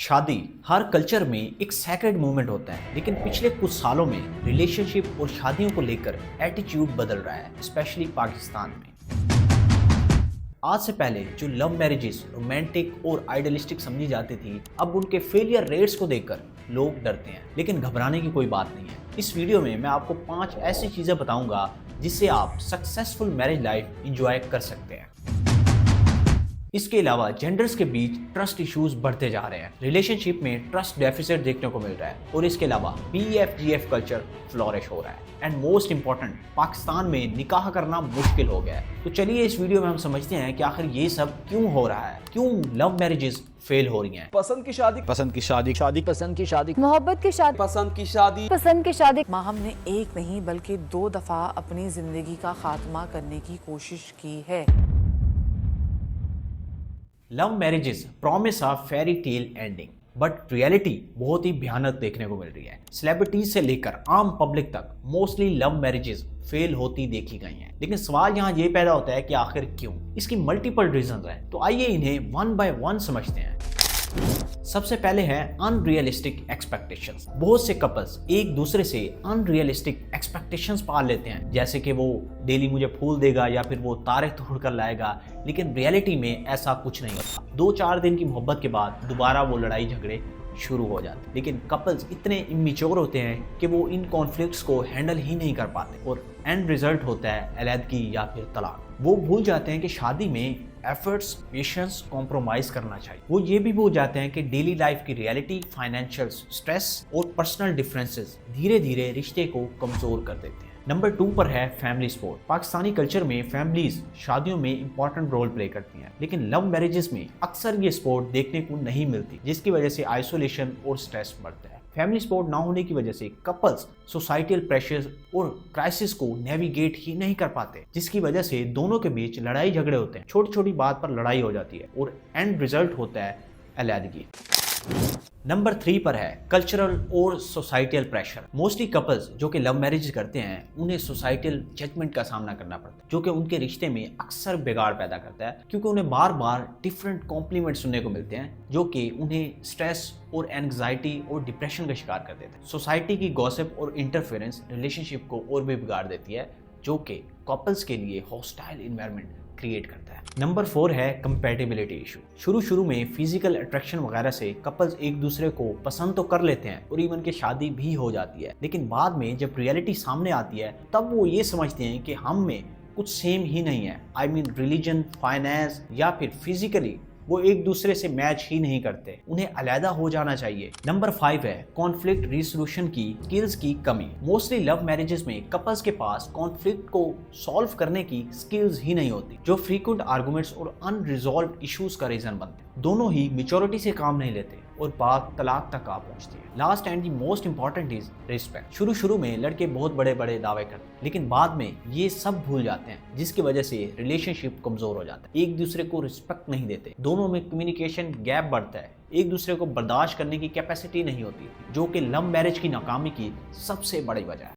शादी हर कल्चर में एक सैक्रेड मोमेंट होता है, लेकिन पिछले कुछ सालों में रिलेशनशिप और शादियों को लेकर एटीट्यूड बदल रहा है, स्पेशली पाकिस्तान में। आज से पहले जो लव मैरिजेस रोमांटिक और आइडियलिस्टिक समझी जाती थी, अब उनके फेलियर रेट्स को देखकर लोग डरते हैं, लेकिन घबराने की कोई बात नहीं है। इस वीडियो में मैं आपको 5 ऐसी चीजें बताऊंगा जिससे आप सक्सेसफुल मैरिज लाइफ एंजॉय कर सकते हैं। इसके अलावा जेंडर्स के बीच ट्रस्ट इश्यूज बढ़ते जा रहे हैं, रिलेशनशिप में ट्रस्ट डेफिसिट देखने को मिल रहा है, और इसके अलावा PFGF कल्चर फ्लोरिश हो रहा है। एंड मोस्ट इंपॉर्टेंट, पाकिस्तान में निकाह करना मुश्किल हो गया है। तो चलिए इस वीडियो में हम समझते हैं कि आखिर ये सब क्यों हो रहा है, क्यों लव मैरिजेस फेल हो रही हैं। पसंद की शादी, पसंद की शादी, पसंद की शादी, मोहब्बत की शादी, पसंद की शादी, पसंद की शादी। माँ हमने एक नहीं बल्कि 2 दफा अपनी जिंदगी का खात्मा करने की कोशिश की है। Love marriages promise a fairy tale ending, but reality बहुत ही भयानक देखने को मिल रही है। सेलिब्रिटीज से लेकर आम पब्लिक तक मोस्टली लव मैरिजेस फेल होती देखी गई हैं। लेकिन सवाल यहाँ ये पैदा होता है कि आखिर क्यों? इसकी मल्टीपल रीजंस हैं, तो आइए इन्हें वन बाय वन समझते हैं। सबसे पहले है अनरियलिस्टिक एक्सपेक्टेशंस। बहुत से कपल्स एक दूसरे से अनरियलिस्टिक एक्सपेक्टेशंस पाल लेते हैं, जैसे कि वो डेली मुझे फूल देगा या फिर वो तारे तोड़ कर लाएगा, लेकिन रियलिटी में ऐसा कुछ नहीं होता। 2-4 दिन की मोहब्बत के बाद दोबारा वो लड़ाई झगड़े शुरू हो जाते हैं। लेकिन कपल्स इतने इमेच्योर होते हैं कि वो इन कॉन्फ्लिक्ट्स को हैंडल ही नहीं कर पाते, और एंड रिजल्ट होता है अलैदगी या फिर तलाक। वो भूल जाते हैं कि शादी में एफर्ट्स, पेशेंस, कॉम्प्रोमाइज करना चाहिए। वो ये भी भूल जाते हैं कि डेली लाइफ की रियलिटी, फाइनेंशियल स्ट्रेस और पर्सनल डिफरेंसेस धीरे धीरे रिश्ते को कमजोर कर देते हैं। नंबर 2 पर है फैमिली सपोर्ट। पाकिस्तानी कल्चर में फैमिलीज शादियों में इंपॉर्टेंट रोल प्ले करती हैं, लेकिन लव मैरिजेस में अक्सर ये सपोर्ट देखने को नहीं मिलती, जिसकी वजह से आइसोलेशन और स्ट्रेस बढ़ता है। फैमिली सपोर्ट ना होने की वजह से कपल्स सोसाइटल प्रेशर्स और क्राइसिस को नेविगेट ही नहीं कर पाते, जिसकी वजह से दोनों के बीच लड़ाई झगड़े होते हैं। छोटी छोटी बात पर लड़ाई हो जाती है और एंड रिजल्ट होता है अलैदगी। नंबर 3 पर है कल्चरल और सोसाइटल प्रेशर। मोस्टली कपल्स जो कि लव मैरिज करते हैं, उन्हें सोसाइटल जजमेंट का सामना करना पड़ता है, जो कि उनके रिश्ते में अक्सर बिगाड़ पैदा करता है, क्योंकि उन्हें बार बार डिफरेंट कॉम्प्लीमेंट सुनने को मिलते हैं, जो कि उन्हें स्ट्रेस और एंग्जाइटी और डिप्रेशन का शिकार कर देते हैं। सोसाइटी की गॉसिप और इंटरफेरेंस रिलेशनशिप को और भी बिगाड़ देती है, जो कि कपल्स के लिए हॉस्टाइल एनवायरनमेंट क्रिएट करता है। नंबर 4 है कंपैटिबिलिटी इशू। शुरू में फिजिकल अट्रैक्शन वगैरह से कपल्स एक दूसरे को पसंद तो कर लेते हैं और इवन के शादी भी हो जाती है, लेकिन बाद में जब रियलिटी सामने आती है तब वो ये समझते हैं कि हम में कुछ सेम ही नहीं है। आई मीन रिलीजन, फाइनेंस या फिर फिजिकली वो एक दूसरे से मैच ही नहीं करते, उन्हें अलहदा हो जाना चाहिए। नंबर 5 है कॉन्फ्लिक्ट रिसोल्यूशन की स्किल्स की कमी। मोस्टली लव मैरिजेस में कपल्स के पास कॉन्फ्लिक्ट को सॉल्व करने की स्किल्स ही नहीं होती, जो फ्रीक्वेंट आर्गुमेंट्स और अनरिजॉल्व्ड इश्यूज का रीजन बनते हैं। दोनों ही मैच्योरिटी से काम नहीं लेते और बात तलाक तक आ पहुंचती है। Last and the most important is respect. शुरू में लड़के बहुत बड़े बड़े दावे करते हैं, लेकिन बाद में ये सब भूल जाते हैं, जिसकी वजह से रिलेशनशिप कमजोर हो जाता है। एक दूसरे को रिस्पेक्ट नहीं देते, दोनों में कम्युनिकेशन गैप बढ़ता है, एक दूसरे को बर्दाश्त करने की कैपेसिटी नहीं होती, जो कि लव मैरिज की नाकामी की सबसे बड़ी वजह है।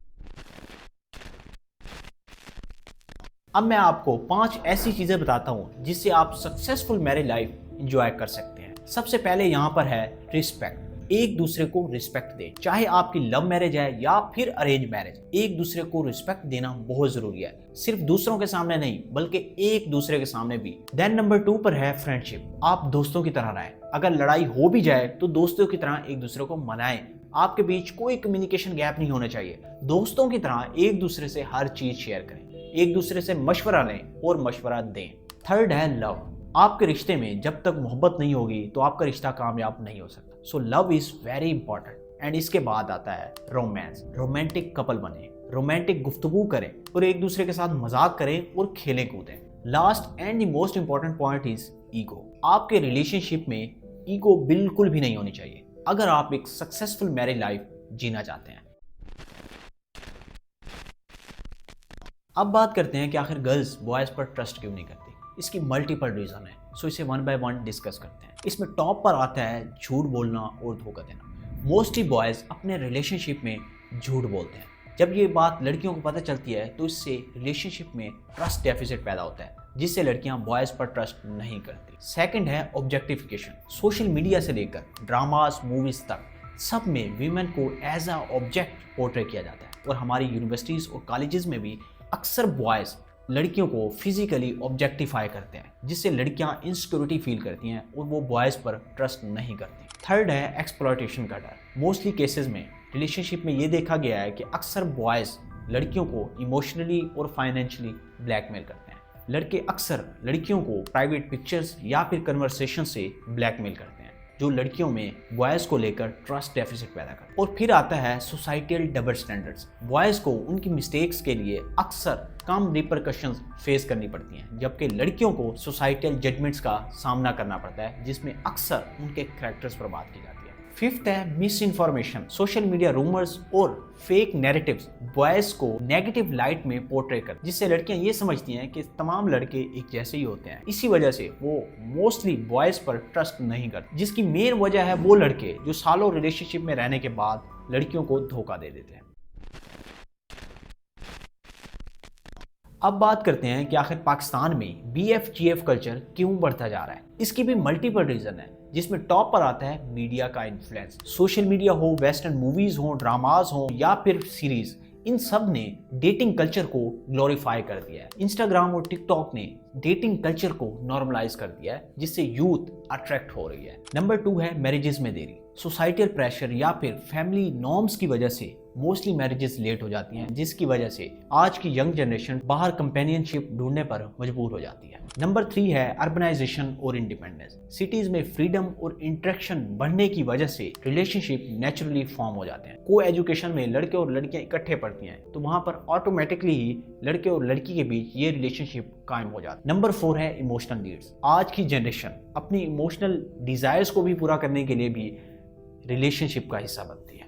अब मैं आपको 5 ऐसी चीजें बताता हूं जिससे आप सक्सेसफुल मैरिज लाइफ एंजॉय कर सकते हैं। सबसे पहले यहाँ पर है रिस्पेक्ट। एक दूसरे को रिस्पेक्ट दें, चाहे आपकी लव मैरिज है या फिर अरेंज मैरिज, एक दूसरे को रिस्पेक्ट देना बहुत जरूरी है, सिर्फ दूसरों के सामने नहीं बल्कि एक दूसरे के सामने भी। देन नंबर 2 पर है फ्रेंडशिप। आप दोस्तों की तरह रहें, अगर लड़ाई हो भी जाए तो दोस्तों की तरह एक दूसरे को मनाएं। आपके बीच कोई कम्युनिकेशन गैप नहीं होना चाहिए। दोस्तों की तरह एक दूसरे से हर चीज शेयर करें, एक दूसरे से मशवरा लें और मशवरा दें। थर्ड है लव। आपके रिश्ते में जब तक मोहब्बत नहीं होगी तो आपका रिश्ता कामयाब नहीं हो सकता। So love is very important. And इसके बाद आता है रोमांस। रोमांटिक कपल बने, रोमांटिक गुफ्तगू करें और एक दूसरे के साथ मजाक करें और खेलें कूदें। Last and the most important point is ego. आपके रिलेशनशिप में ईगो बिल्कुल भी नहीं होनी चाहिए, अगर आप एक सक्सेसफुल मैरिज लाइफ जीना चाहते हैं। अब बात करते हैं कि आखिर गर्ल्स बॉयज पर ट्रस्ट क्यों नहीं करती। इसकी मल्टीपल रीजन है, सो इसे वन बाय वन डिस्कस करते हैं। इसमें टॉप पर आता है झूठ बोलना और धोखा देना। मोस्टली बॉयज अपने रिलेशनशिप में झूठ बोलते हैं। जब ये बात लड़कियों को पता चलती है तो इससे रिलेशनशिप में ट्रस्ट डेफिसिट पैदा होता है। जिससे लड़कियां बॉयज पर ट्रस्ट नहीं करती। सेकंड है ऑब्जेक्टिफिकेशन। सोशल मीडिया से लेकर ड्रामास, मूवीज तक सब में वीमेन को एज अ ऑब्जेक्ट पोर्ट्रे किया जाता है और हमारी यूनिवर्सिटीज़ और कॉलेजेस में भी अक्सर बॉयज़ लड़कियों को फिजिकली ऑब्जेक्टिफाई करते हैं, जिससे लड़कियां इनसिक्योरिटी फील करती हैं और वो बॉयज़ पर ट्रस्ट नहीं करती। थर्ड है एक्सप्लॉयटेशन का डर। मोस्टली केसेस में रिलेशनशिप में ये देखा गया है कि अक्सर बॉयज़ लड़कियों को इमोशनली और फाइनेंशियली ब्लैकमेल करते हैं। लड़के अक्सर लड़कियों को प्राइवेट पिक्चर्स या फिर कन्वर्सेशन से ब्लैकमेल करते हैं, जो लड़कियों में बॉयज़ को लेकर ट्रस्ट डेफिसिट पैदा करता है। और फिर आता है सोसाइटल डबल स्टैंडर्ड्स। बॉयज़ को उनकी मिस्टेक्स के लिए अक्सर कम रिपरकशंस फेस करनी पड़ती हैं, जबकि लड़कियों को सोसाइटल जजमेंट्स का सामना करना पड़ता है, जिसमें अक्सर उनके कैरेक्टर्स पर बात की जाती है। फिफ्थ है miss information. Social media rumours और फेक नैरेटिव्स बॉयज़ को नेगेटिव लाइट में पोर्ट्रे कर, जिससे लड़कियां ये समझती हैं कि तमाम लड़के एक जैसे ही होते हैं। इसी वजह से वो मोस्टली बॉयज़ पर ट्रस्ट नहीं करते, जिसकी मेन वजह है वो लड़के जो सालों रिलेशनशिप में रहने के बाद लड़कियों को धोखा दे देते हैं। अब बात करते हैं कि आखिर पाकिस्तान में BFGF कल्चर क्यों बढ़ता जा रहा है। इसकी भी मल्टीपल रीजन है, जिसमें टॉप पर आता है मीडिया का इन्फ्लुएंस। सोशल मीडिया हो, वेस्टर्न मूवीज हो, ड्रामाज हो या फिर सीरीज, इन सब ने डेटिंग कल्चर को ग्लोरीफाई कर दिया है। इंस्टाग्राम और टिकटॉक ने डेटिंग कल्चर को नॉर्मलाइज कर दिया है, जिससे यूथ अट्रैक्ट हो रही है। नंबर 2 है मैरिजेस में देरी। सोसाइटल प्रेशर या फिर फैमिली नॉर्म्स की वजह से मोस्टली मैरिजेस लेट हो जाती हैं, जिसकी वजह से आज की यंग जनरेशन बाहर कंपेनियनशिप ढूंढने पर मजबूर हो जाती है। नंबर 3 है अर्बनाइजेशन और इंडिपेंडेंस। सिटीज में फ्रीडम और इंटरेक्शन बढ़ने की वजह से रिलेशनशिप नेचुरली फॉर्म हो जाते हैं। को एजुकेशन में लड़के और लड़कियां इकट्ठे पढ़ती हैं, तो वहां पर ऑटोमेटिकली ही लड़के और लड़की के बीच ये रिलेशनशिप कायम हो जाती है। नंबर 4 है इमोशनल नीड्स। आज की जनरेशन अपनी इमोशनल डिजायर्स को भी पूरा करने के लिए भी रिलेशनशिप का हिस्सा बनती है।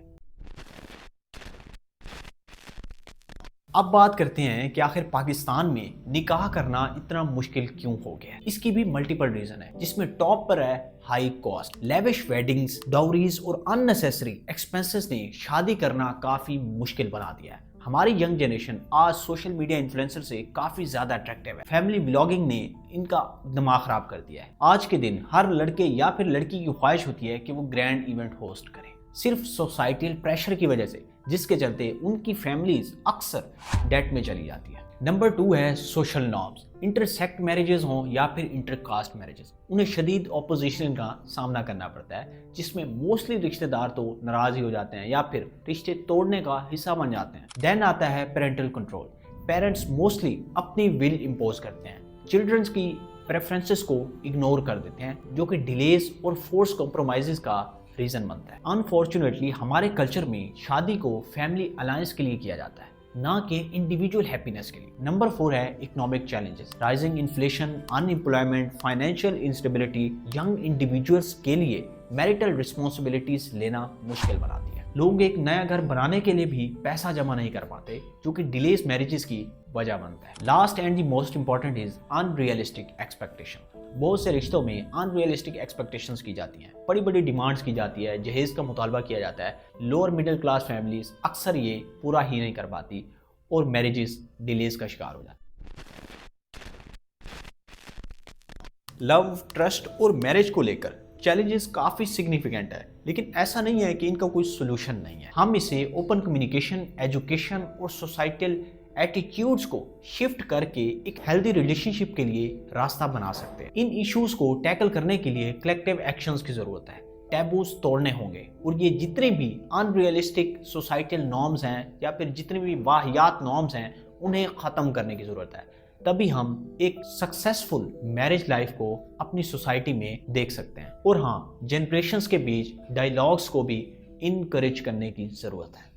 अब बात करते हैं कि आखिर पाकिस्तान में निकाह करना इतना मुश्किल क्यों हो गया है। इसकी भी मल्टीपल रीजन है, जिसमें टॉप पर है हाई कॉस्ट। लेविश वेडिंग्स, डाउरीज और अननेसेसरी एक्सपेंसेस ने शादी करना काफी मुश्किल बना दिया है। हमारी यंग जनरेशन आज सोशल मीडिया इन्फ्लुएंसर से काफी ज्यादा अट्रैक्टिव है। फैमिली व्लॉगिंग ने इनका दिमाग खराब कर दिया है। आज के दिन हर लड़के या फिर लड़की की ख्वाहिश होती है कि वो ग्रैंड इवेंट होस्ट करे, सिर्फ सोसाइटल प्रेशर की वजह से, जिसके चलते उनकी फैमिलीज अक्सर डेट में चली जाती है। नंबर 2 है सोशल नॉर्म्स। इंटरसेक्ट मैरिजेस हों या फिर इंटरकास्ट मैरिजेस, उन्हें शदीद ऑपोजिशन का सामना करना पड़ता है, जिसमें मोस्टली रिश्तेदार तो नाराज ही हो जाते हैं या फिर रिश्ते तोड़ने का हिस्सा बन जाते हैं। देन आता है पेरेंटल कंट्रोल। पेरेंट्स मोस्टली अपनी विल इम्पोज करते हैं, चिल्ड्रंस की प्रेफरेंसेस को इग्नोर कर देते हैं, जो कि डिलेज और फोर्स कॉम्प्रोमाइजेस का रीजन बनता है। अनफॉर्चुनेटली हमारे कल्चर में शादी को फैमिली अलायंस के लिए किया जाता है, ना कि इंडिविजुअल हैप्पीनेस के लिए। नंबर 4 है economic challenges. Rising inflation, unemployment, financial instability young individuals के लिए मैरिटल रिस्पॉन्सिबिलिटीज लेना मुश्किल बनाती है। लोग एक नया घर बनाने के लिए भी पैसा जमा नहीं कर पाते, जो कि डिलेज मैरिजेस की वजह बनता है। Last and the most important is unrealistic expectation. बहुत से रिश्तों में अनरियलिस्टिक एक्सपेक्टेशंस की जाती हैं, बड़ी बड़ी डिमांड्स की जाती है, जहेज का मुतालबा किया जाता है। लोअर मिडिल क्लास फैमिलीज अक्सर ये पूरा ही नहीं कर पाती और मैरिजेस डिलेज का शिकार हो जाती है। लव, ट्रस्ट और मैरिज को लेकर चैलेंजेस काफ़ी सिग्निफिकेंट है, लेकिन ऐसा नहीं है कि इनका कोई सोल्यूशन नहीं है। हम इसे ओपन कम्युनिकेशन, एजुकेशन और सोसाइटल एटीट्यूड्स को शिफ्ट करके एक हेल्दी रिलेशनशिप के लिए रास्ता बना सकते हैं। इन इश्यूज को टैकल करने के लिए कलेक्टिव एक्शंस की ज़रूरत है। टैबूज तोड़ने होंगे और ये जितने भी अनरियलिस्टिक सोसाइटल नॉर्म्स हैं या फिर जितने भी वाहियात नॉर्म्स हैं, उन्हें ख़त्म करने की ज़रूरत है। तभी हम एक सक्सेसफुल मैरिज लाइफ को अपनी सोसाइटी में देख सकते हैं। और हाँ, जनरेशंस के बीच डायलॉग्स को भी इनकरेज करने की ज़रूरत है।